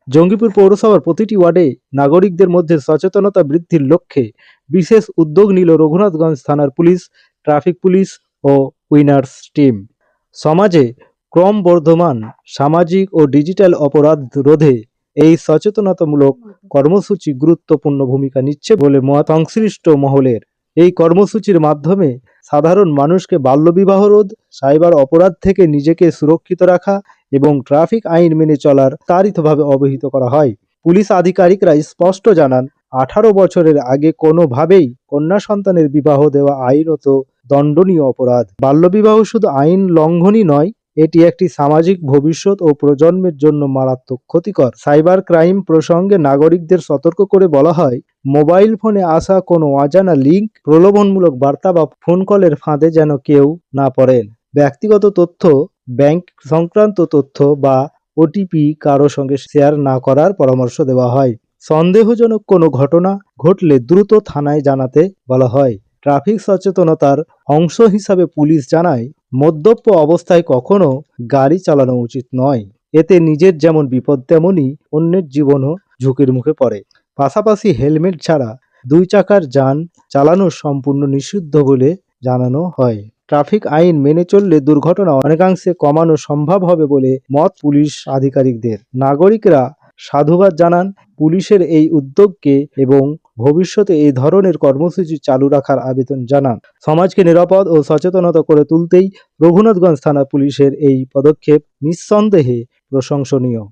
জঙ্গিপুর পৌরসভার প্রতিটি ওয়ার্ডে নাগরিকদের মধ্যে সচেতনতা বৃদ্ধির লক্ষ্যে বিশেষ উদ্যোগ নিল রঘুনাথগঞ্জ থানার পুলিশ, ট্রাফিক পুলিশ ও উইনার্স টিম। সমাজে ক্রমবর্ধমান সামাজিক ও ডিজিটাল অপরাধ রোধে এই সচেতনতামূলক কর্মসূচি গুরুত্বপূর্ণ ভূমিকা নিচ্ছে বলে মত সংশ্লিষ্ট মহলের। এই কর্মসূচির মাধ্যমে সাধারণ মানুষকে বাল্যবিবাহ রোধ, সাইবার অপরাধ থেকে নিজেকে সুরক্ষিত রাখা এবং ট্রাফিক আইন মেনে চলার বিস্তারিতভাবে অবহিত করা হয়। পুলিশ আধিকারিকরা স্পষ্ট জানান, 18 বছরের আগে কোনোভাবেই কন্যা সন্তানের বিবাহ দেওয়া আইনত দণ্ডনীয় অপরাধ। বাল্যবিবাহ শুধু আইন লঙ্ঘনই নয়, এটি একটি সামাজিক ভবিষ্যৎ ও প্রজন্মের জন্য মারাত্মক ক্ষতিকর। সাইবার ক্রাইম প্রসঙ্গে নাগরিকদের সতর্ক করে বলা হয়, মোবাইল ফোনে আসা কোনো অজানা লিঙ্ক, প্রলোভনমূলক বার্তা বা ফোন কলের ফাঁদে যেন কেউ না পড়েন। ব্যক্তিগত তথ্য, ব্যাংক সংক্রান্ত তথ্য বা ওটিপি কারো সঙ্গে শেয়ার না করার পরামর্শ দেওয়া হয়। সন্দেহজনক কোনো ঘটনা ঘটলে দ্রুত থানায় জানাতে বলা হয়। ট্রাফিক সচেতনতার অংশ হিসাবে পুলিশ জানায়, মদ্যপ অবস্থায় কখনো গাড়ি চালানো উচিত নয়। এতে নিজের যেমন বিপদ তেমনই অন্যের জীবনও ঝুঁকির মুখে পড়ে। পাশাপাশি হেলমেট ছাড়া 2 চাকার যান চালানো সম্পূর্ণ নিষিদ্ধ বলে জানানো হয়। ট্রাফিক আইন মেনে চললে দুর্ঘটনা অনেকাংশে কমানো সম্ভব হবে বলে মত পুলিশ আধিকারিকদের। নাগরিকরা সাধুবাদ জানান পুলিশের এই উদ্যোগকে এবং ভবিষ্যতে এই ধরনের কর্মসূচি চালু রাখার আবেদন জানান। সমাজকে নিরাপদ ও সচেতনতা করে তুলতেই রঘুনাথগঞ্জ থানা পুলিশের এই পদক্ষেপ নিঃসন্দেহে প্রশংসনীয়।